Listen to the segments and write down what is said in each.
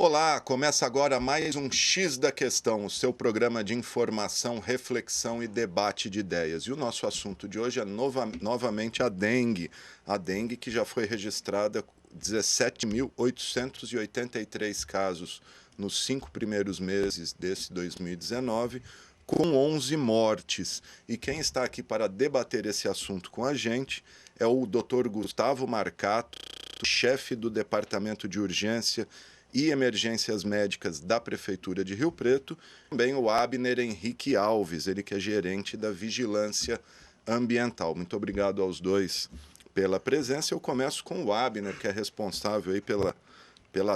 Olá, começa agora mais um X da Questão, o seu programa de informação, reflexão e debate de ideias. E o nosso assunto de hoje é novamente a dengue. A dengue que já foi registrada 17.883 casos nos 5 primeiros meses desse 2019, com 11 mortes. E quem está aqui para debater esse assunto com a gente é o Dr. Gustavo Marcato, chefe do Departamento de Urgência e Emergências Médicas da Prefeitura de Rio Preto, também o Abner Henrique Alves, ele que é gerente da Vigilância Ambiental. Muito obrigado aos dois pela presença. Eu começo com o Abner, que é responsável aí pela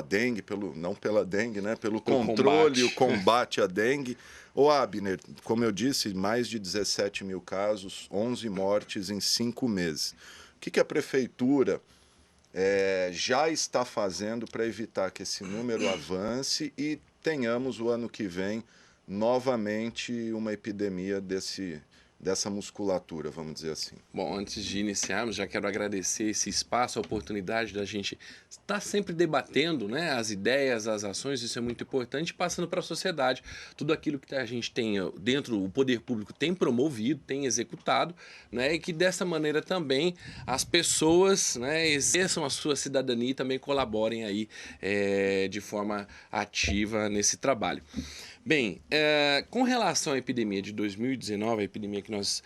dengue, não pela dengue, né? Pelo controle e o combate à dengue. Ô Abner, como eu disse, mais de 17 mil casos, 11 mortes em 5 meses. O que a Prefeitura já está fazendo para evitar que esse número avance e tenhamos o ano que vem novamente uma epidemia dessa musculatura, vamos dizer assim? Bom, antes de iniciarmos, já quero agradecer esse espaço, a oportunidade da gente estar sempre debatendo, né, as ideias, as ações, isso é muito importante, passando para a sociedade. Tudo aquilo que a gente tem dentro, o poder público tem promovido, tem executado, né, e que dessa maneira também as pessoas, né, exerçam a sua cidadania e também colaborem aí de forma ativa nesse trabalho. Bem, com relação à epidemia de 2019, a epidemia que nós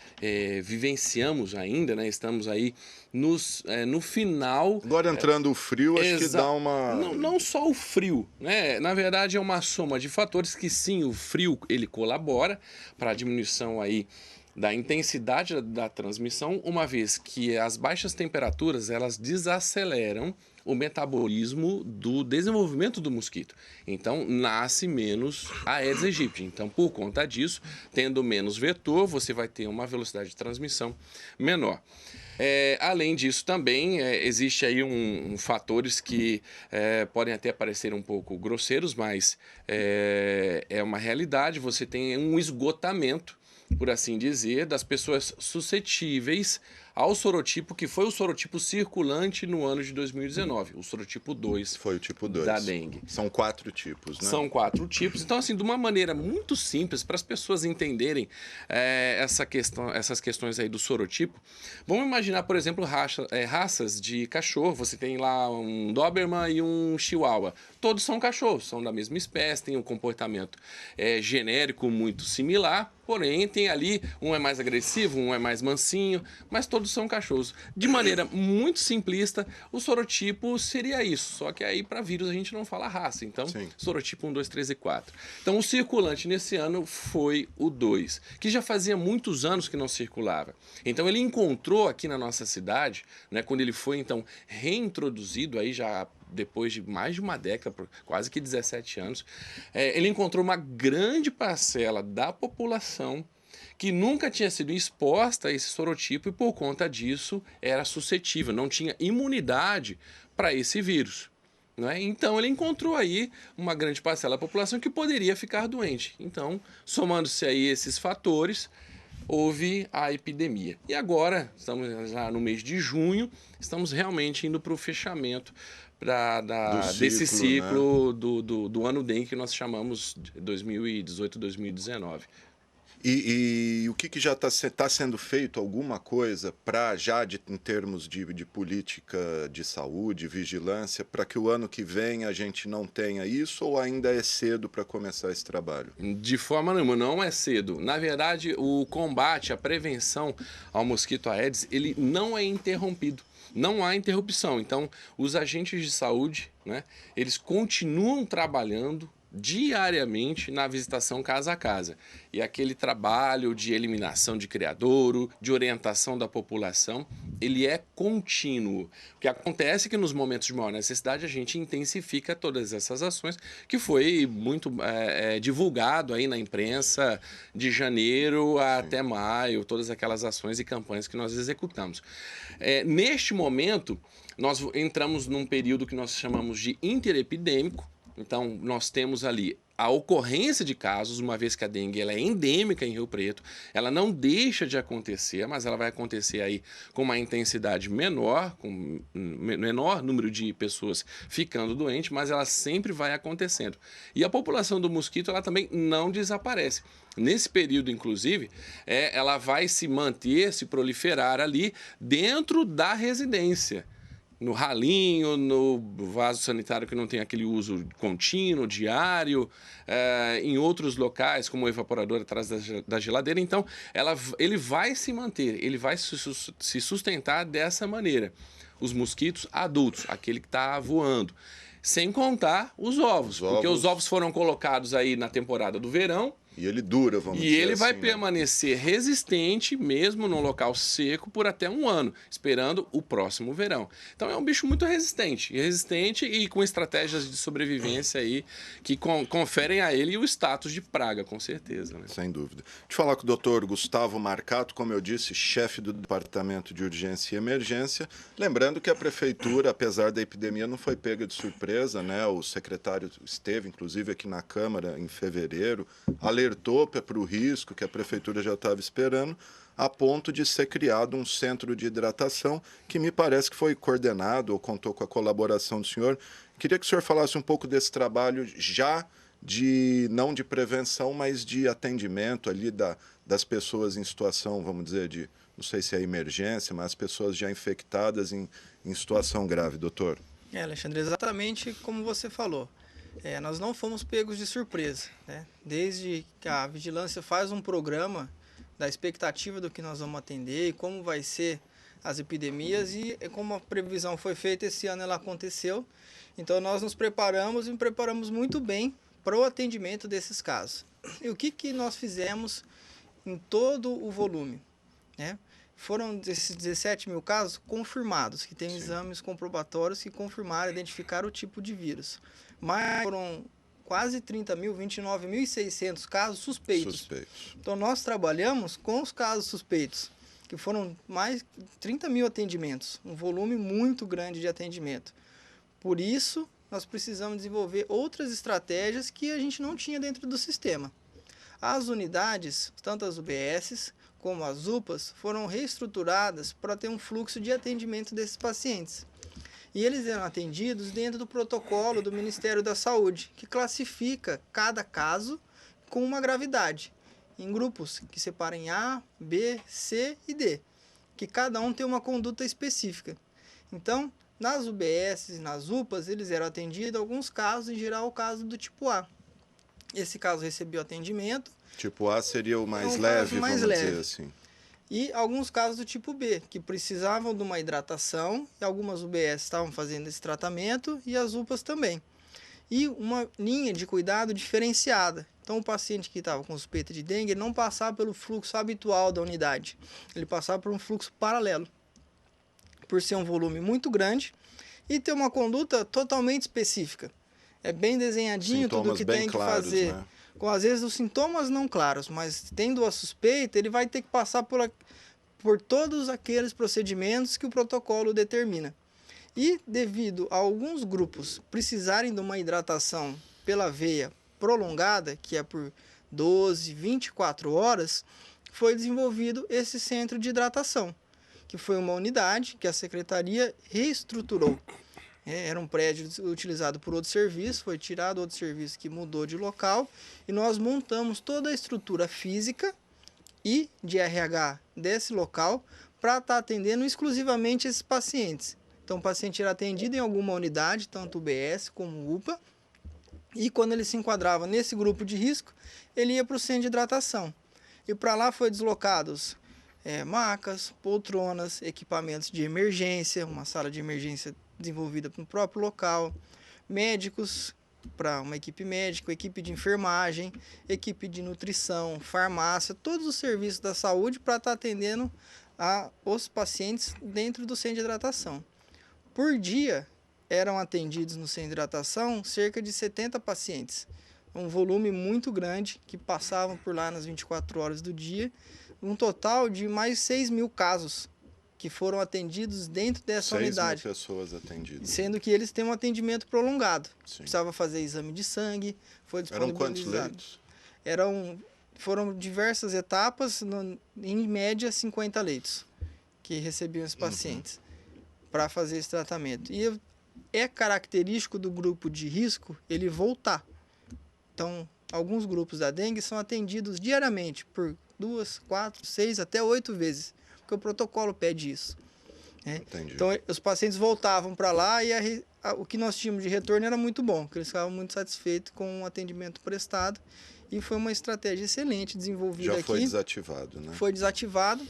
vivenciamos ainda, né? Estamos aí no final... Agora entrando o frio, acho que dá uma... Não só o frio, né? Na verdade é uma soma de fatores que sim, o frio ele colabora para a diminuição aí da intensidade da transmissão, uma vez que as baixas temperaturas elas desaceleram o metabolismo do desenvolvimento do mosquito. Então, nasce menos Aedes aegypti. Então, por conta disso, tendo menos vetor, você vai ter uma velocidade de transmissão menor. Além disso, também existe aí fatores que podem até parecer um pouco grosseiros, mas é uma realidade. Você tem um esgotamento, por assim dizer, das pessoas suscetíveis ao sorotipo, que foi o sorotipo circulante no ano de 2019, o sorotipo 2. Foi o tipo 2 da dengue. São 4 tipos, né? São 4 tipos. Então, assim, de uma maneira muito simples, para as pessoas entenderem essas questões aí do sorotipo, vamos imaginar, por exemplo, raças de cachorro. Você tem lá um Doberman e um Chihuahua. Todos são cachorros, são da mesma espécie, têm um comportamento genérico muito similar, porém tem ali, um é mais agressivo, um é mais mansinho, mas todos são cachorros. De maneira muito simplista, o sorotipo seria isso, só que aí para vírus a gente não fala raça, então sim. Sorotipo 1, 2, 3 e 4. Então o circulante nesse ano foi o 2, que já fazia muitos anos que não circulava. Então ele encontrou aqui na nossa cidade, né, quando ele foi então reintroduzido aí já depois de mais de uma década, quase que 17 anos, ele encontrou uma grande parcela da população que nunca tinha sido exposta a esse sorotipo e por conta disso era suscetível, não tinha imunidade para esse vírus. Né? Então ele encontrou aí uma grande parcela da população que poderia ficar doente. Então, somando-se aí esses fatores, houve a epidemia. E agora, estamos já no mês de junho, estamos realmente indo para o fechamento desse ciclo, né? do ano dengue que nós chamamos de 2018-2019. E o que já está sendo feito, alguma coisa, para em termos de política de saúde, vigilância, para que o ano que vem a gente não tenha isso, ou ainda é cedo para começar esse trabalho? De forma nenhuma, não é cedo. Na verdade, o combate, a prevenção ao mosquito Aedes, ele não é interrompido. Não há interrupção. Então, os agentes de saúde, né, eles continuam trabalhando diariamente na visitação casa a casa. E aquele trabalho de eliminação de criadouro, de orientação da população, ele é contínuo. O que acontece é que nos momentos de maior necessidade a gente intensifica todas essas ações, que foi muito divulgado aí na imprensa de janeiro até maio, todas aquelas ações e campanhas que nós executamos. Neste momento, nós entramos num período que nós chamamos de interepidêmico. Então, nós temos ali a ocorrência de casos, uma vez que a dengue ela é endêmica em Rio Preto, ela não deixa de acontecer, mas ela vai acontecer aí com uma intensidade menor, com menor número de pessoas ficando doentes, mas ela sempre vai acontecendo. E a população do mosquito ela também não desaparece. Nesse período, inclusive, ela vai se manter, se proliferar ali dentro da residência. No ralinho, no vaso sanitário que não tem aquele uso contínuo, diário, em outros locais, como o evaporador atrás da geladeira. Então, ele vai se manter, ele vai se sustentar dessa maneira. Os mosquitos adultos, aquele que está voando. Sem contar os ovos, porque os ovos foram colocados aí na temporada do verão. E ele dura, vamos dizer assim. E ele vai né? permanecer resistente, mesmo num local seco, por até 1 ano, esperando o próximo verão. Então é um bicho muito resistente e com estratégias de sobrevivência aí que conferem a ele o status de praga, com certeza. Né? Sem dúvida. Deixa eu falar com o doutor Gustavo Marcato, como eu disse, chefe do Departamento de Urgência e Emergência. Lembrando que a Prefeitura, apesar da epidemia, não foi pega de surpresa, né? O secretário esteve, inclusive, aqui na Câmara em fevereiro, alertou para o risco que a Prefeitura já estava esperando, a ponto de ser criado um centro de hidratação, que me parece que foi coordenado ou contou com a colaboração do senhor. Queria que o senhor falasse um pouco desse trabalho já não de prevenção, mas de atendimento ali das pessoas em situação, vamos dizer, de, não sei se é emergência, mas as pessoas já infectadas em situação grave, doutor. Alexandre, exatamente como você falou. Nós não fomos pegos de surpresa, né? Desde que a vigilância faz um programa da expectativa do que nós vamos atender e como vai ser as epidemias, e como a previsão foi feita esse ano, ela aconteceu. Então nós nos preparamos e preparamos muito bem para o atendimento desses casos. E o que nós fizemos em todo o volume, né? Foram esses 17 mil casos confirmados, que tem exames comprobatórios que confirmaram, identificaram o tipo de vírus. Mas foram quase 30 mil, 29.600 casos suspeitos. Então, nós trabalhamos com os casos suspeitos, que foram mais de 30 mil atendimentos, um volume muito grande de atendimento. Por isso, nós precisamos desenvolver outras estratégias que a gente não tinha dentro do sistema. As unidades, tanto as UBSs como as UPAs, foram reestruturadas para ter um fluxo de atendimento desses pacientes. E eles eram atendidos dentro do protocolo do Ministério da Saúde, que classifica cada caso com uma gravidade, em grupos que separam em A, B, C e D, que cada um tem uma conduta específica. Então, nas UBSs e nas UPAs, eles eram atendidos alguns casos, em geral o caso do tipo A. Esse caso recebeu atendimento. Tipo A seria o mais leve, vamos dizer assim. E alguns casos do tipo B, que precisavam de uma hidratação, e algumas UBS estavam fazendo esse tratamento, e as UPAs também. E uma linha de cuidado diferenciada. Então, o paciente que estava com suspeita de dengue, ele não passava pelo fluxo habitual da unidade, ele passava por um fluxo paralelo, por ser um volume muito grande e ter uma conduta totalmente específica. É bem desenhadinho tudo o que tem que fazer. Né? Com, às vezes, os sintomas não claros, mas tendo a suspeita, ele vai ter que passar por todos aqueles procedimentos que o protocolo determina. E, devido a alguns grupos precisarem de uma hidratação pela veia prolongada, que é por 12, 24 horas, foi desenvolvido esse centro de hidratação, que foi uma unidade que a Secretaria reestruturou. Era um prédio utilizado por outro serviço, foi tirado outro serviço que mudou de local, e nós montamos toda a estrutura física e de RH desse local para estar atendendo exclusivamente esses pacientes. Então, o paciente era atendido em alguma unidade, tanto UBS como UPA, e quando ele se enquadrava nesse grupo de risco, ele ia para o centro de hidratação. E para lá foi deslocados macas, poltronas, equipamentos de emergência, uma sala de emergência desenvolvida no próprio local, médicos para uma equipe médica, equipe de enfermagem, equipe de nutrição, farmácia, todos os serviços da saúde para estar atendendo os pacientes dentro do centro de hidratação. Por dia, eram atendidos no centro de hidratação cerca de 70 pacientes, um volume muito grande que passavam por lá nas 24 horas do dia, um total de mais de 6 mil casos que foram atendidos dentro dessa 6.000 unidade. pessoas atendidas. Sendo que eles têm um atendimento prolongado. Sim. Precisava fazer exame de sangue, foi Eram quantos disponibilizado. leitos? Foram diversas etapas, em média 50 leitos que recebiam os pacientes para fazer esse tratamento. E é característico do grupo de risco ele voltar. Então, alguns grupos da dengue são atendidos diariamente por 2, 4, 6, até 8 vezes, porque o protocolo pede isso. Né? Então, os pacientes voltavam para lá e o que nós tínhamos de retorno era muito bom, porque eles ficavam muito satisfeitos com o atendimento prestado. E foi uma estratégia excelente desenvolvida aqui. Já foi desativado, né? Foi desativado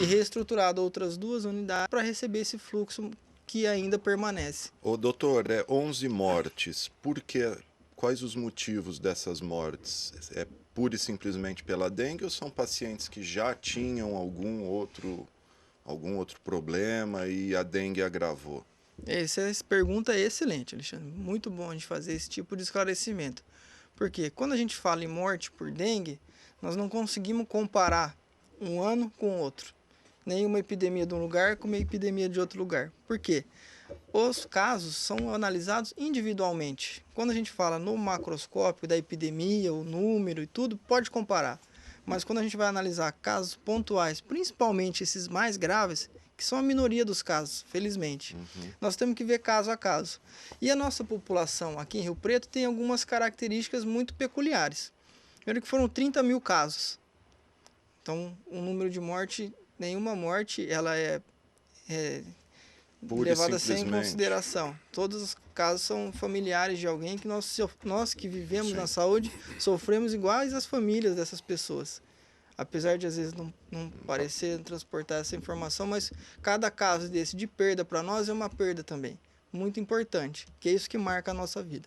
e reestruturado outras 2 unidades para receber esse fluxo que ainda permanece. Ô, doutor, 11 mortes. Por quê? Quais os motivos dessas mortes? É pura e simplesmente pela dengue ou são pacientes que já tinham algum outro problema e a dengue agravou? Essa pergunta é excelente, Alexandre. Muito bom a gente fazer esse tipo de esclarecimento. Porque quando a gente fala em morte por dengue, nós não conseguimos comparar um ano com outro. Nem uma epidemia de um lugar com uma epidemia de outro lugar. Por quê? Os casos são analisados individualmente. Quando a gente fala no macroscópio da epidemia, o número e tudo, pode comparar. Mas quando a gente vai analisar casos pontuais, principalmente esses mais graves, que são a minoria dos casos, felizmente, nós temos que ver caso a caso. E a nossa população aqui em Rio Preto tem algumas características muito peculiares. Primeiro que foram 30 mil casos. Então, o número de morte, nenhuma morte, ela é levada sem consideração. Todos os casos são familiares de alguém que nós que vivemos na saúde sofremos iguais às famílias dessas pessoas. Apesar de às vezes não parecer transportar essa informação, mas cada caso desse de perda para nós é uma perda também, muito importante, que é isso que marca a nossa vida.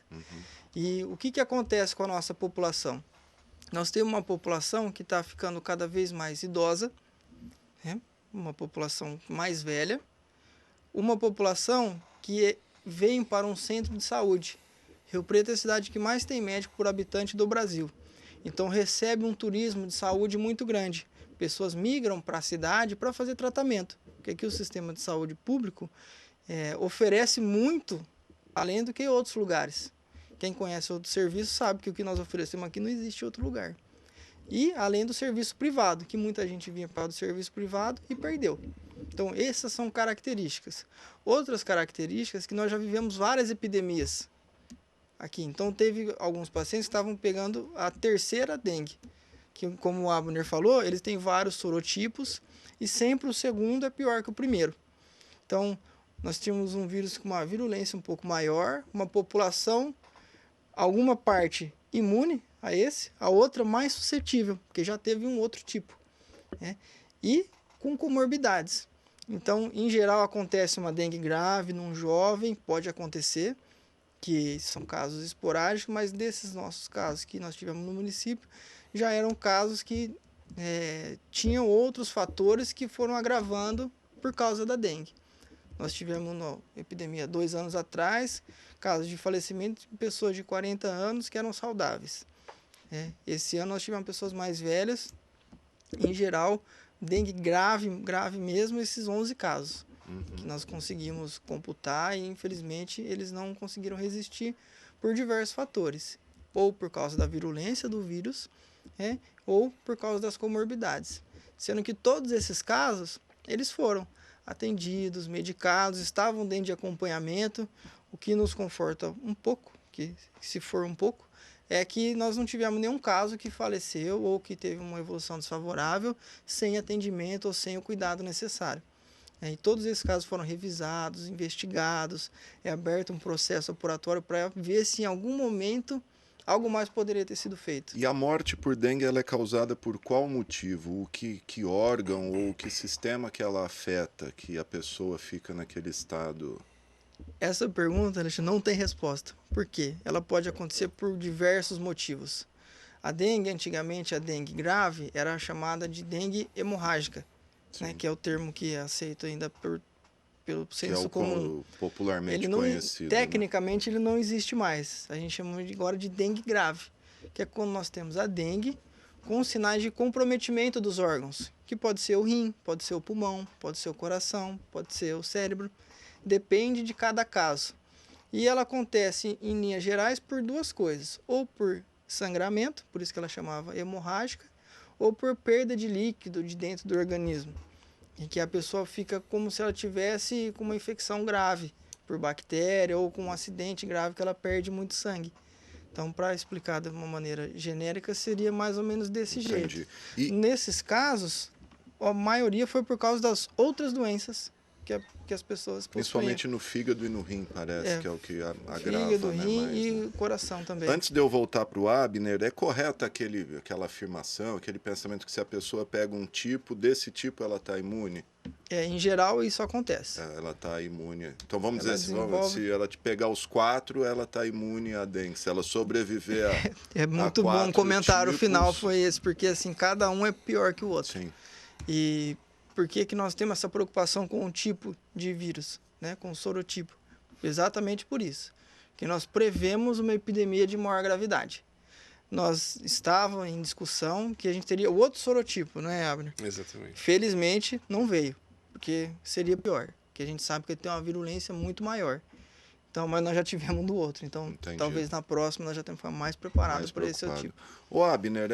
E o que acontece com a nossa população? Nós temos uma população que está ficando cada vez mais idosa, né? Uma população mais velha, uma população que vem para um centro de saúde. Rio Preto é a cidade que mais tem médico por habitante do Brasil. Então recebe um turismo de saúde muito grande. Pessoas migram para a cidade para fazer tratamento. Porque aqui o sistema de saúde público oferece muito além do que outros lugares. Quem conhece outros serviços sabe que o que nós oferecemos aqui não existe em outro lugar. E além do serviço privado, que muita gente vinha para o serviço privado e perdeu. Então essas são características. Outras características que nós já vivemos várias epidemias aqui. Então teve alguns pacientes que estavam pegando a terceira dengue, que como o Abner falou, eles têm vários sorotipos e sempre o segundo é pior que o primeiro. Então nós tínhamos um vírus com uma virulência um pouco maior, uma população, alguma parte imune a esse, a outra mais suscetível, porque já teve um outro tipo, né? E com comorbidades. Então, em geral, acontece uma dengue grave num jovem, pode acontecer, que são casos esporádicos, mas desses nossos casos que nós tivemos no município, já eram casos que tinham outros fatores que foram agravando por causa da dengue. Nós tivemos na epidemia 2 anos atrás, casos de falecimento de pessoas de 40 anos que eram saudáveis. Esse ano nós tivemos pessoas mais velhas, em geral, dengue grave mesmo, esses 11 casos. Que nós conseguimos computar e infelizmente eles não conseguiram resistir por diversos fatores, ou por causa da virulência do vírus, ou por causa das comorbidades, sendo que todos esses casos eles foram atendidos, medicados, estavam dentro de acompanhamento. O que nos conforta um pouco, que se for um pouco, é que nós não tivemos nenhum caso que faleceu ou que teve uma evolução desfavorável sem atendimento ou sem o cuidado necessário. E todos esses casos foram revisados, investigados, é aberto um processo apuratório para ver se em algum momento algo mais poderia ter sido feito. E a morte por dengue ela é causada por qual motivo? Que órgão ou que sistema que ela afeta, que a pessoa fica naquele estado? Essa pergunta, Alexandre, não tem resposta. Por quê? Ela pode acontecer por diversos motivos. A dengue, antigamente, a dengue grave, era chamada de dengue hemorrágica, né, que é o termo que é aceito ainda pelo senso comum. Popularmente conhecido. Tecnicamente, ele não existe mais. A gente chama agora de dengue grave, que é quando nós temos a dengue com sinais de comprometimento dos órgãos, que pode ser o rim, pode ser o pulmão, pode ser o coração, pode ser o cérebro, depende de cada caso. E ela acontece, em linhas gerais, por duas coisas, ou por sangramento, por isso que ela chamava hemorrágica, ou por perda de líquido de dentro do organismo, em que a pessoa fica como se ela tivesse com uma infecção grave por bactéria ou com um acidente grave que ela perde muito sangue. Então, para explicar de uma maneira genérica, seria mais ou menos desse jeito. Nesses casos, a maioria foi por causa das outras doenças que as pessoas possuem. Principalmente no fígado e no rim, parece, que é o que agrava. Fígado, né, rim mais, e né? coração também. Antes de eu voltar para o Abner, é correta aquela afirmação, aquele pensamento que se a pessoa pega um tipo, desse tipo ela está imune? Em geral, isso acontece. Ela está imune. Então vamos Ela dizer, desenvolve... se ela te pegar os 4, ela está imune à dengue. Se ela sobreviver a É muito a bom. O comentário tipos... final foi esse, porque assim, cada um é pior que o outro. Sim. E por que nós temos essa preocupação com o tipo de vírus, né? Com o sorotipo? Exatamente por isso. Que nós prevemos uma epidemia de maior gravidade. Nós estávamos em discussão que a gente teria o outro sorotipo, não é, Abner? Exatamente. Felizmente, não veio, porque seria pior. Porque a gente sabe que ele tem uma virulência muito maior. Então, mas nós já tivemos do outro. Então, Entendi. talvez na próxima nós já temos que ficar mais preparados para esse tipo. Ô, Abner,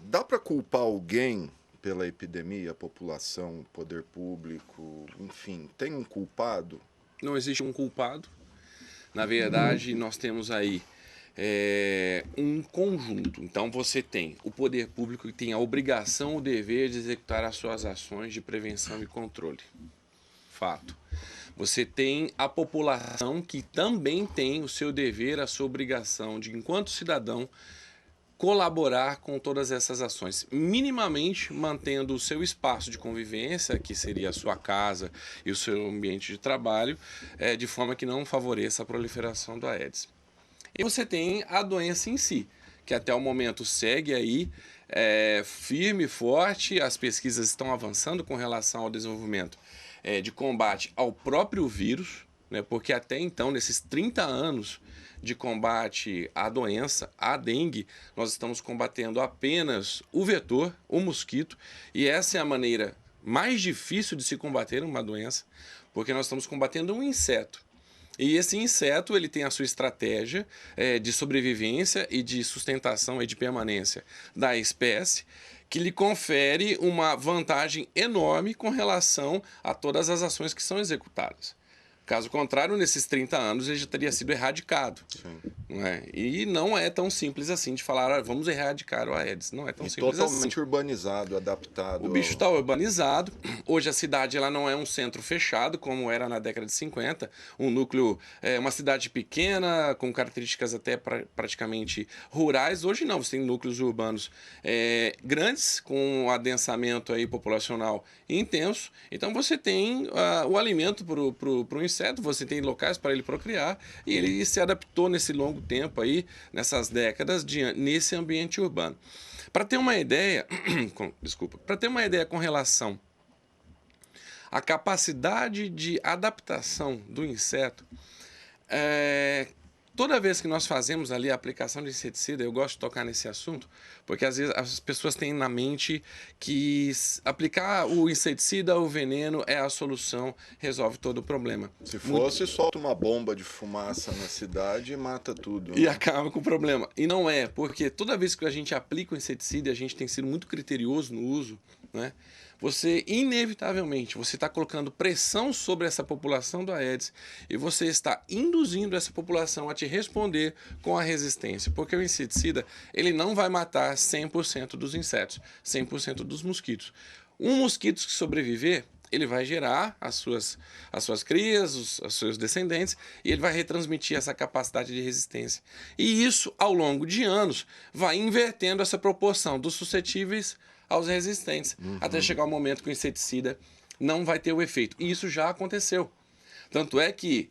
dá para culpar alguém pela epidemia, a população, o poder público, enfim, tem um culpado? Não existe um culpado. Na verdade, nós temos aí um conjunto. Então, você tem o poder público que tem a obrigação, o dever de executar as suas ações de prevenção e controle. Fato. Você tem a população que também tem o seu dever, a sua obrigação de, enquanto cidadão, colaborar com todas essas ações, minimamente mantendo o seu espaço de convivência, que seria a sua casa e o seu ambiente de trabalho, de forma que não favoreça a proliferação do Aedes. E você tem a doença em si, que até o momento segue aí firme e forte, as pesquisas estão avançando com relação ao desenvolvimento de combate ao próprio vírus, né, porque até então, nesses 30 anos de combate à doença, à dengue, nós estamos combatendo apenas o vetor, o mosquito, e essa é a maneira mais difícil de se combater uma doença, porque nós estamos combatendo um inseto. E esse inseto ele tem a sua estratégia de sobrevivência e de sustentação e de permanência da espécie, que lhe confere uma vantagem enorme com relação a todas as ações que são executadas. Caso contrário, nesses 30 anos ele já teria sido erradicado. Não é? E não é tão simples assim de falar, vamos erradicar o Aedes. Não é tão simples assim. Totalmente urbanizado, adaptado. O bicho está urbanizado. Hoje a cidade ela não é um centro fechado, como era na década de 50. Um núcleo, uma cidade pequena, com características até praticamente rurais. Hoje não, você tem núcleos urbanos grandes, com um adensamento aí populacional intenso. Então você tem o alimento para o inseto, você tem locais para ele procriar, e ele se adaptou nesse longo tempo aí, nessas décadas, nesse ambiente urbano. Para ter uma ideia, com relação à capacidade de adaptação do inseto, toda vez que nós fazemos ali a aplicação de inseticida, eu gosto de tocar nesse assunto, porque às vezes as pessoas têm na mente que aplicar o inseticida, o veneno, é a solução, resolve todo o problema. Se fosse, solta uma bomba de fumaça na cidade e mata tudo. E acaba com o problema. E não é, porque toda vez que a gente aplica o inseticida, e a gente tem sido muito criterioso no uso, né? Você, inevitavelmente, você está colocando pressão sobre essa população do Aedes e você está induzindo essa população a te responder com a resistência, porque o inseticida ele não vai matar 100% dos insetos, 100% dos mosquitos. Um mosquito que sobreviver, ele vai gerar as suas crias, os seus descendentes, e ele vai retransmitir essa capacidade de resistência. E isso, ao longo de anos, vai invertendo essa proporção dos suscetíveis aos resistentes, até chegar o momento que o inseticida não vai ter o efeito. E isso já aconteceu. Tanto é que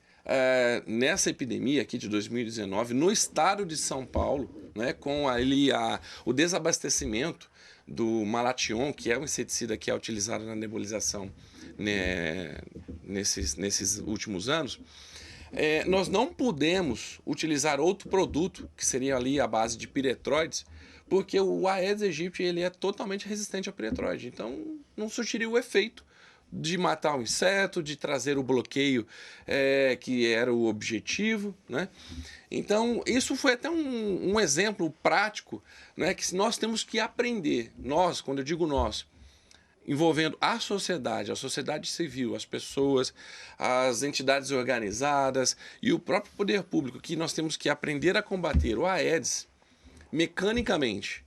nessa epidemia aqui de 2019, no estado de São Paulo, né, com ali o desabastecimento do Malathion, que é o inseticida que é utilizado na nebulização, né, nesses últimos anos, nós não podemos utilizar outro produto, que seria ali a base de piretroides, porque o Aedes aegypti ele é totalmente resistente ao piretroide. Então, não surtiria o efeito de matar o inseto, de trazer o bloqueio que era o objetivo, né? Então, isso foi até um exemplo prático, né, que nós temos que aprender. Nós, quando eu digo nós, envolvendo a sociedade civil, as pessoas, as entidades organizadas e o próprio poder público, que nós temos que aprender a combater o Aedes mecanicamente.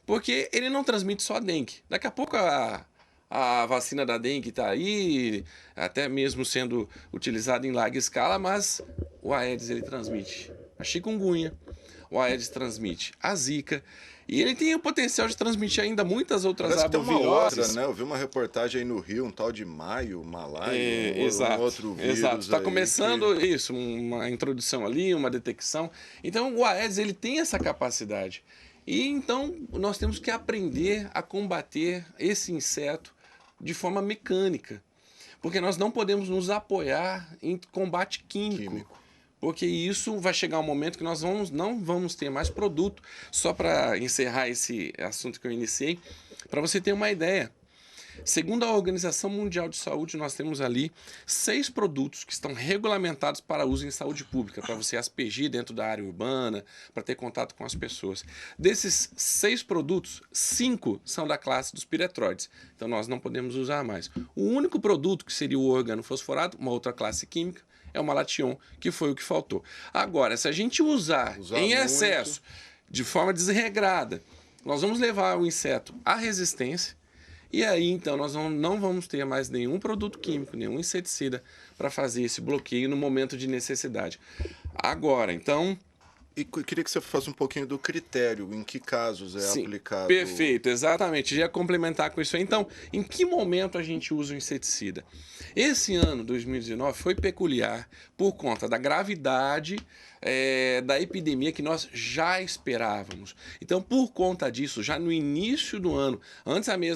Porque ele não transmite só dengue. Daqui a pouco a vacina da dengue está aí, até mesmo sendo utilizada em larga escala, mas o Aedes ele transmite a chikungunya, o Aedes transmite a zika, e ele tem o potencial de transmitir ainda muitas outras arboviroses. Outra, né? Eu vi uma reportagem aí no Rio, um tal de malaio, exato, um outro vírus. Exato, está começando isso, uma introdução ali, uma detecção. Então o Aedes ele tem essa capacidade. E então nós temos que aprender a combater esse inseto de forma mecânica, porque nós não podemos nos apoiar em combate químico. Porque isso vai chegar um momento que nós não vamos ter mais produto. Só para encerrar esse assunto que eu iniciei, para você ter uma ideia. Segundo a Organização Mundial de Saúde, nós temos ali 6 produtos que estão regulamentados para uso em saúde pública, para você aspergir dentro da área urbana, para ter contato com as pessoas. Desses 6 produtos, 5 são da classe dos piretroides, então nós não podemos usar mais. O único produto que seria o organofosforado, uma outra classe química, é o malation, que foi o que faltou. Agora, se a gente usar em excesso, de forma desregrada, nós vamos levar o inseto à resistência, e aí, então, nós não vamos ter mais nenhum produto químico, nenhum inseticida para fazer esse bloqueio no momento de necessidade. Agora, então... E queria que você falasse um pouquinho do critério, em que casos é aplicado... Perfeito, exatamente. Já ia complementar com isso aí. Então, em que momento a gente usa o inseticida? Esse ano, 2019, foi peculiar por conta da gravidade da epidemia que nós já esperávamos. Então, por conta disso, já no início do ano,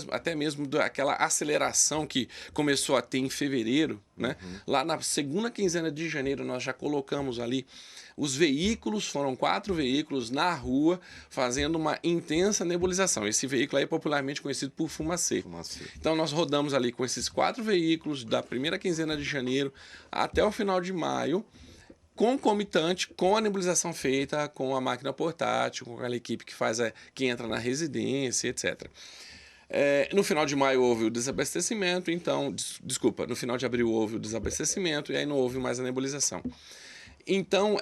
até mesmo daquela aceleração que começou a ter em fevereiro, né? Lá na segunda quinzena de janeiro, nós já colocamos ali os veículos, foram 4 veículos na rua fazendo uma intensa nebulização. Esse veículo aí é popularmente conhecido por fumacê. Então nós rodamos ali com esses 4 veículos da primeira quinzena de janeiro até o final de maio, concomitante com a nebulização feita com a máquina portátil, com aquela equipe que entra na residência, etc. No final de maio houve o desabastecimento, então, no final de abril houve o desabastecimento e aí não houve mais a nebulização. Então,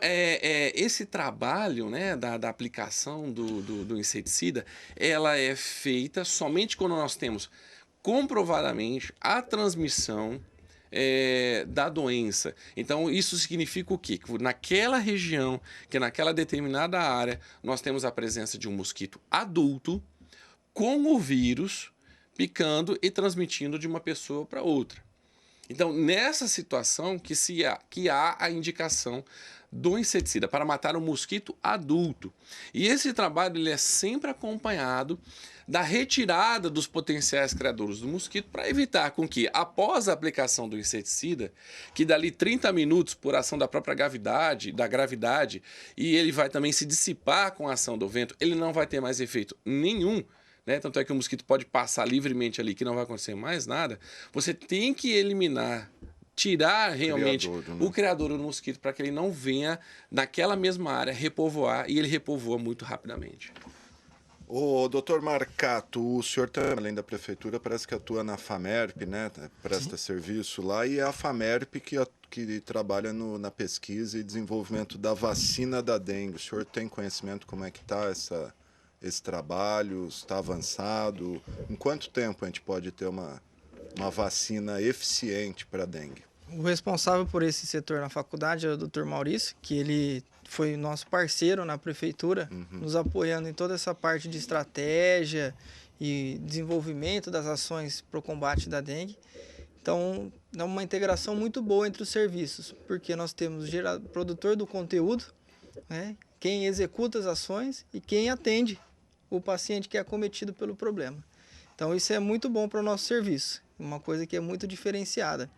esse trabalho, né, da aplicação do inseticida, ela é feita somente quando nós temos comprovadamente a transmissão da doença. Então, isso significa o quê? Que naquela região, que naquela determinada área, nós temos a presença de um mosquito adulto com o vírus picando e transmitindo de uma pessoa para outra. Então, nessa situação que há a indicação do inseticida para matar um mosquito adulto. E esse trabalho ele é sempre acompanhado da retirada dos potenciais criadores do mosquito para evitar com que, após a aplicação do inseticida, que dali 30 minutos por ação da própria gravidade, e ele vai também se dissipar com a ação do vento, ele não vai ter mais efeito nenhum, né? Tanto é que o mosquito pode passar livremente ali que não vai acontecer mais nada. Você tem que tirar realmente o criador do mosquito para que ele não venha naquela mesma área repovoar, e ele repovoa muito rapidamente. O doutor Marcato, o senhor também, além da prefeitura, parece que atua na FAMERP, né? Presta serviço lá, e é a FAMERP que trabalha na pesquisa e desenvolvimento da vacina da dengue. O senhor tem conhecimento como é que está esse trabalho? Está avançado? Em quanto tempo a gente pode ter uma vacina eficiente para a dengue? O responsável por esse setor na faculdade é o Dr. Maurício, que ele foi nosso parceiro na prefeitura, nos apoiando em toda essa parte de estratégia e desenvolvimento das ações para o combate da dengue. Então, é uma integração muito boa entre os serviços, porque nós temos o produtor do conteúdo, né, quem executa as ações e quem atende o paciente que é acometido pelo problema. Então, isso é muito bom para o nosso serviço, uma coisa que é muito diferenciada.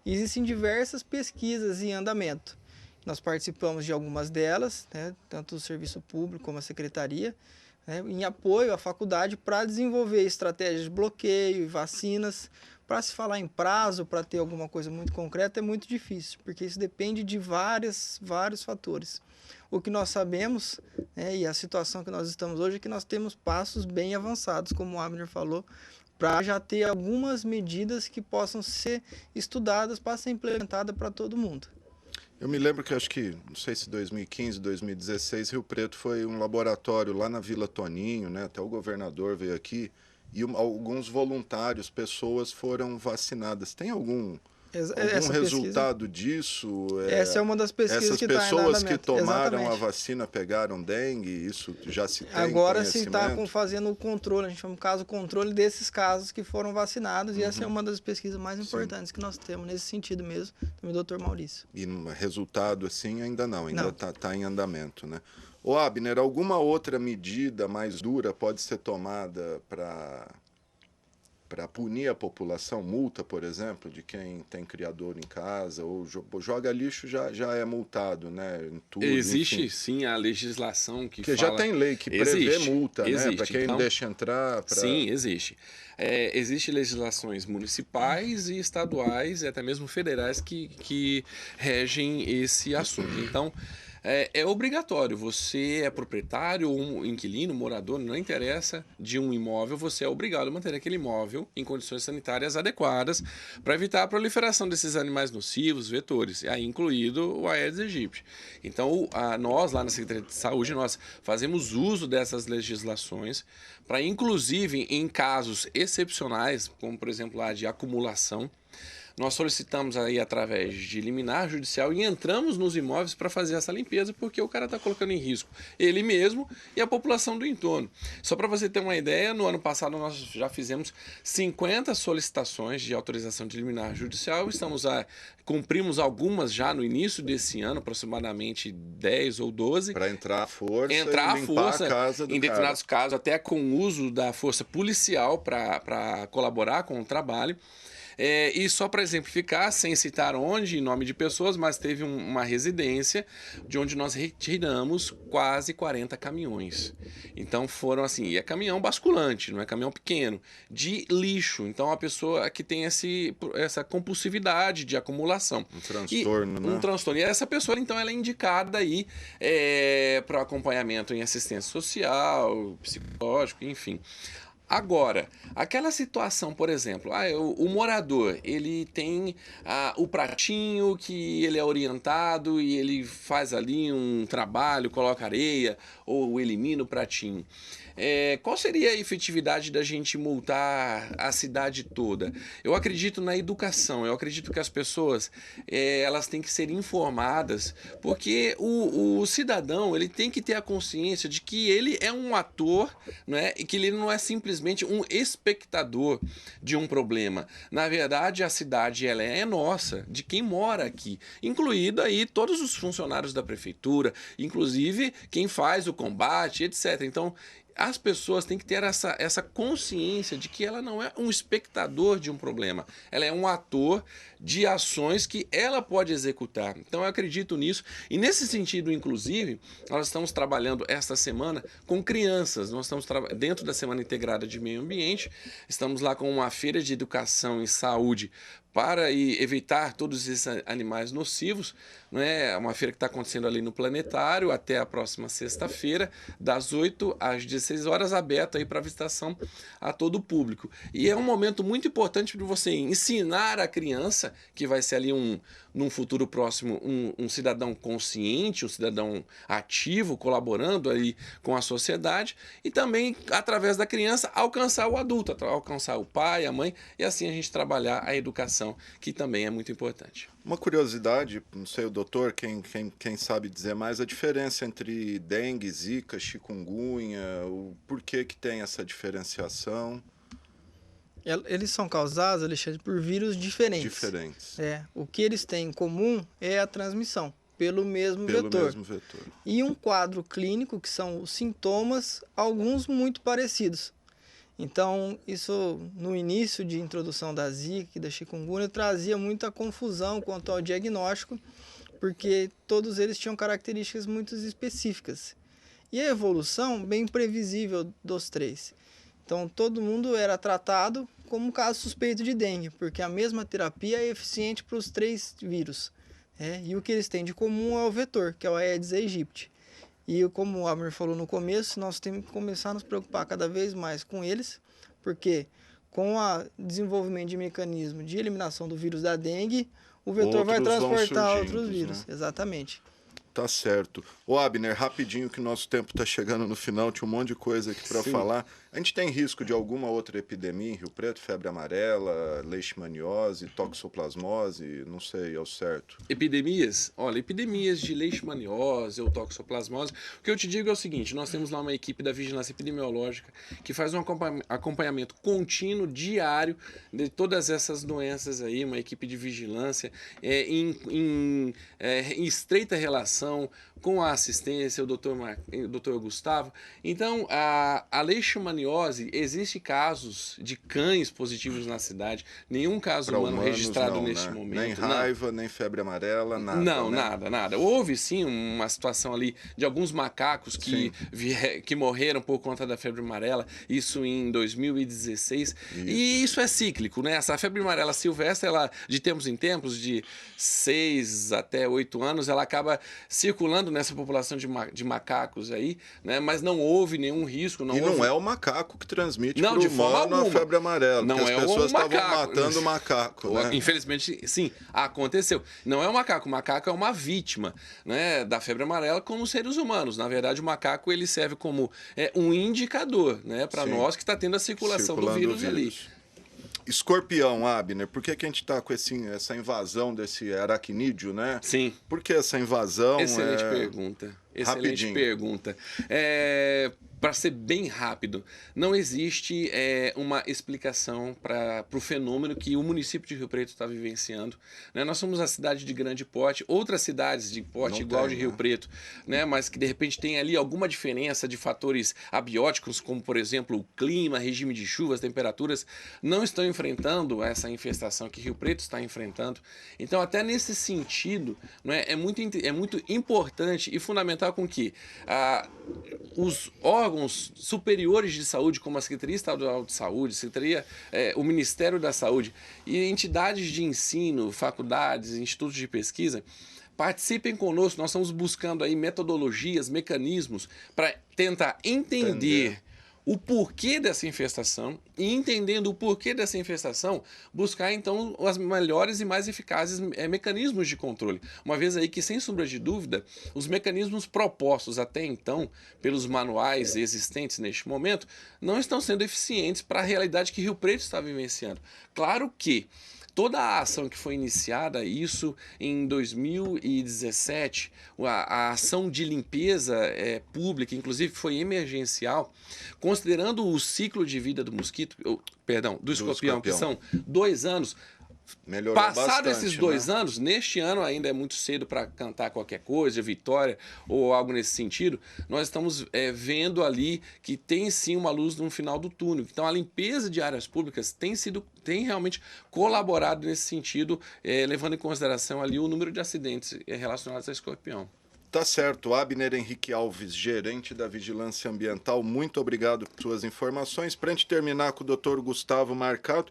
Existem diversas pesquisas em andamento. Nós participamos de algumas delas, né, tanto o serviço público como a secretaria, né, em apoio à faculdade para desenvolver estratégias de bloqueio e vacinas. Para se falar em prazo, para ter alguma coisa muito concreta, é muito difícil, porque isso depende de vários fatores. O que nós sabemos, né, e a situação que nós estamos hoje, é que nós temos passos bem avançados, como o Abner falou, para já ter algumas medidas que possam ser estudadas para ser implementadas para todo mundo. Eu me lembro que acho que, não sei se 2015, 2016, Rio Preto foi um laboratório lá na Vila Toninho, né? Até o governador veio aqui, e alguns voluntários, pessoas foram vacinadas. Tem algum resultado disso? Essa é uma das pesquisas que está em andamento. Essas pessoas que tomaram Exatamente. a vacina pegaram dengue? Isso já se tem Agora se está conhecimento? fazendo o controle, a gente chama o caso controle desses casos que foram vacinados, e essa é uma das pesquisas mais importantes que nós temos nesse sentido mesmo, também do Dr. Maurício. E resultado assim ainda não, ainda Não. está em andamento, né? Ô Abner, alguma outra medida mais dura pode ser tomada para punir a população? Multa, por exemplo, de quem tem criador em casa, ou joga lixo já é multado, né? Em tudo, Existe enfim. sim a legislação que Porque fala... já tem lei que prevê multa, né? Para quem Então, não deixa entrar. Sim, existe. Existem legislações municipais e estaduais e até mesmo federais que regem esse assunto. Então, é obrigatório. Você é proprietário, um inquilino, morador, não interessa, de um imóvel, você é obrigado a manter aquele imóvel em condições sanitárias adequadas para evitar a proliferação desses animais nocivos, vetores, aí incluído o Aedes aegypti. Então, nós lá na Secretaria de Saúde, nós fazemos uso dessas legislações para, inclusive, em casos excepcionais, como por exemplo lá de acumulação, nós solicitamos aí através de liminar judicial e entramos nos imóveis para fazer essa limpeza, porque o cara está colocando em risco ele mesmo e a população do entorno. Só para você ter uma ideia, no ano passado nós já fizemos 50 solicitações de autorização de liminar judicial, cumprimos algumas já no início desse ano, aproximadamente 10 ou 12. Para entrar à força e limpar a casa do em determinados casos, até com o uso da força policial para colaborar com o trabalho. E só para exemplificar, sem citar onde, em nome de pessoas, mas teve uma residência de onde nós retiramos quase 40 caminhões. Então foram assim, e é caminhão basculante, não é caminhão pequeno, de lixo. Então a pessoa que tem essa compulsividade de acumulação. Um transtorno, né? Um transtorno. E essa pessoa, então, ela é indicada aí para acompanhamento em assistência social, psicológico, enfim. Agora, aquela situação, por exemplo, o morador, ele tem o pratinho que ele é orientado e ele faz ali um trabalho, coloca areia ou elimina o pratinho. Qual seria a efetividade da gente multar a cidade toda? Eu acredito na educação, eu acredito que as pessoas elas têm que ser informadas, porque o cidadão ele tem que ter a consciência de que ele é um ator, né, e que ele não é simplesmente um espectador de um problema. Na verdade, a cidade ela é nossa, de quem mora aqui, incluído aí todos os funcionários da prefeitura, inclusive quem faz o combate, etc. Então, as pessoas têm que ter essa consciência de que ela não é um espectador de um problema, ela é um ator de ações que ela pode executar. Então eu acredito nisso e nesse sentido, inclusive, nós estamos trabalhando esta semana com crianças, nós estamos dentro da Semana Integrada de Meio Ambiente, estamos lá com uma feira de educação e saúde para evitar todos esses animais nocivos, né? Uma feira que está acontecendo ali no Planetário até a próxima sexta-feira, das 8 às 16 horas, aberta aí para visitação a todo o público. E é um momento muito importante para você ensinar a criança, que vai ser ali num futuro próximo um cidadão consciente, um cidadão ativo, colaborando aí com a sociedade, e também, através da criança, alcançar o adulto, alcançar o pai, a mãe, e assim a gente trabalhar a educação, que também é muito importante. Uma curiosidade, não sei o doutor, quem sabe dizer mais, a diferença entre dengue, zika, chikungunya, o porquê que tem essa diferenciação? Eles são causados, Alexandre, por vírus diferentes. Diferentes. O que eles têm em comum é a transmissão pelo mesmo vetor. E um quadro clínico, que são os sintomas, alguns muito parecidos. Então, isso no início de introdução da zika e da chikungunya trazia muita confusão quanto ao diagnóstico, porque todos eles tinham características muito específicas. E a evolução bem previsível dos três. Então, todo mundo era tratado como um caso suspeito de dengue, porque a mesma terapia é eficiente para os 3 vírus. E o que eles têm de comum é o vetor, que é o Aedes aegypti. E como o Abner falou no começo, nós temos que começar a nos preocupar cada vez mais com eles, porque com o desenvolvimento de mecanismo de eliminação do vírus da dengue, o vetor vai transportar outros vírus. Né? Exatamente. Tá certo. Ô Abner, rapidinho que o nosso tempo tá chegando no final, tinha um monte de coisa aqui para falar. A gente tem risco de alguma outra epidemia em Rio Preto? Febre amarela, leishmaniose, toxoplasmose, não sei ao certo. Epidemias? Olha, epidemias de leishmaniose ou toxoplasmose. O que eu te digo é o seguinte, nós temos lá uma equipe da Vigilância Epidemiológica que faz um acompanhamento contínuo, diário, de todas essas doenças aí, uma equipe de vigilância em estreita relação com a assistência, o doutor Gustavo. Então, a leishmaniose, existe casos de cães positivos na cidade, nenhum caso humano registrado não, neste momento. Nem raiva, nem febre amarela, nada. Não, né? nada. Houve sim uma situação ali de alguns macacos que morreram por conta da febre amarela, isso em 2016. E isso é cíclico, né? Essa febre amarela silvestre, ela, de tempos em tempos, de 6 até 8 anos, ela acaba circulando nessa população de macacos aí, né? Mas não houve nenhum risco. Não é o macaco que transmite para o humano a febre amarela. Não porque é as pessoas estavam macaco. matando o macaco. Né? Infelizmente, sim, aconteceu. Não é o macaco. O macaco é uma vítima, né, da febre amarela como os seres humanos. Na verdade, o macaco ele serve como um indicador, né, para nós que está tendo a circulação do vírus ali. Escorpião, Abner, por que a gente está com essa invasão desse aracnídeo, né? Sim. Por que essa invasão? Excelente pergunta. Excelente pergunta. Para ser bem rápido, não existe uma explicação para o fenômeno que o município de Rio Preto está vivenciando. Né? Nós somos a cidade de grande porte, outras cidades de porte não igual de Rio Preto, né? Mas que de repente tem ali alguma diferença de fatores abióticos, como por exemplo o clima, regime de chuvas, temperaturas, não estão enfrentando essa infestação que Rio Preto está enfrentando. Então, até nesse sentido, né, é muito importante e fundamental com que os órgãos superiores de saúde, como a Secretaria Estadual de Saúde, o Ministério da Saúde e entidades de ensino, faculdades, institutos de pesquisa, participem conosco. Nós estamos buscando aí metodologias, mecanismos para tentar entender o porquê dessa infestação e, entendendo o porquê dessa infestação, buscar então os melhores e mais eficazes mecanismos de controle. Uma vez aí que, sem sombra de dúvida, os mecanismos propostos até então pelos manuais existentes neste momento não estão sendo eficientes para a realidade que Rio Preto está vivenciando. Claro que toda a ação que foi iniciada, isso em 2017, a ação de limpeza pública, inclusive foi emergencial, considerando o ciclo de vida do do escorpião, que são 2 anos. Melhorou Passado bastante, esses 2 né? anos, neste ano ainda é muito cedo para cantar qualquer coisa, vitória ou algo nesse sentido, nós estamos vendo ali que tem sim uma luz no final do túnel. Então a limpeza de áreas públicas tem realmente colaborado nesse sentido, levando em consideração ali o número de acidentes relacionados a escorpião. Tá certo. Abner Henrique Alves, gerente da Vigilância Ambiental, muito obrigado por suas informações. Para a gente terminar com o Dr. Gustavo Marcato,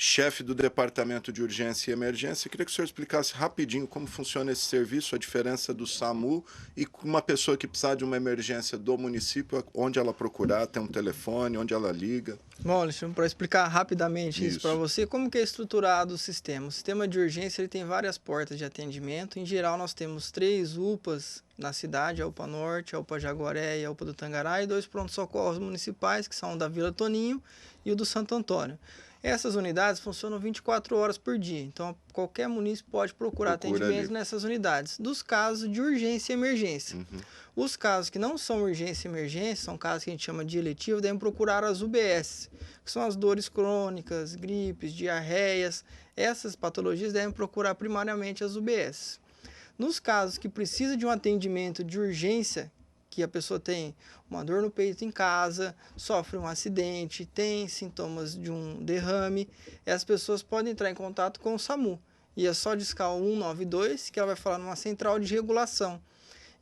chefe do Departamento de Urgência e Emergência, eu queria que o senhor explicasse rapidinho como funciona esse serviço, a diferença do SAMU e uma pessoa que precisar de uma emergência do município, onde ela procurar, tem um telefone, onde ela liga. Bom, Alexandre, para explicar rapidamente isso para você, como que é estruturado o sistema? O sistema de urgência ele tem várias portas de atendimento. Em geral, nós temos 3 UPAs na cidade, a UPA Norte, a UPA Jaguaré e a UPA do Tangará, e 2 pronto-socorros municipais, que são o da Vila Toninho e o do Santo Antônio. Essas unidades funcionam 24 horas por dia, então qualquer município pode procurar atendimento nessas unidades, dos casos de urgência e emergência. Os casos que não são urgência e emergência, são casos que a gente chama de eletivo, devem procurar as UBS, que são as dores crônicas, gripes, diarreias. Essas patologias devem procurar primariamente as UBS. Nos casos que precisa de um atendimento de urgência, que a pessoa tem uma dor no peito em casa, sofre um acidente, tem sintomas de um derrame, as pessoas podem entrar em contato com o SAMU. e é só discar o 192, que ela vai falar numa central de regulação.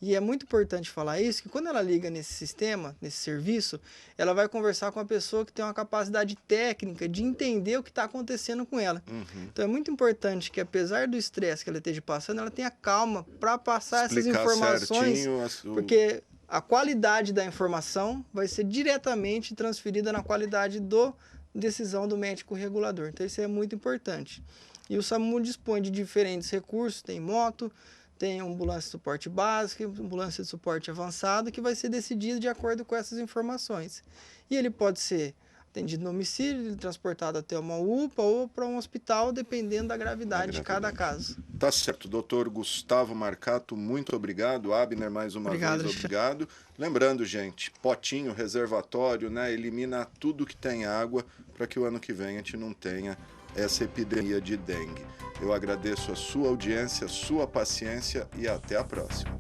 E é muito importante falar isso, que quando ela liga nesse sistema, nesse serviço, ela vai conversar com a pessoa que tem uma capacidade técnica de entender o que está acontecendo com ela. Então é muito importante que, apesar do estresse que ela esteja passando, ela tenha calma para passar essas informações, porque a qualidade da informação vai ser diretamente transferida na qualidade da decisão do médico regulador. Então isso é muito importante. E o SAMU dispõe de diferentes recursos, tem moto, tem ambulância de suporte básico, ambulância de suporte avançado, que vai ser decidido de acordo com essas informações. E ele pode ser atendido no domicílio, transportado até uma UPA ou para um hospital, dependendo da gravidade de cada caso. Tá certo. Doutor Gustavo Marcato, muito obrigado. Abner, mais uma vez, obrigado. Lembrando, gente, potinho, reservatório, né? Elimina tudo que tem água para que o ano que vem a gente não tenha essa epidemia de dengue. Eu agradeço a sua audiência, a sua paciência e até a próxima.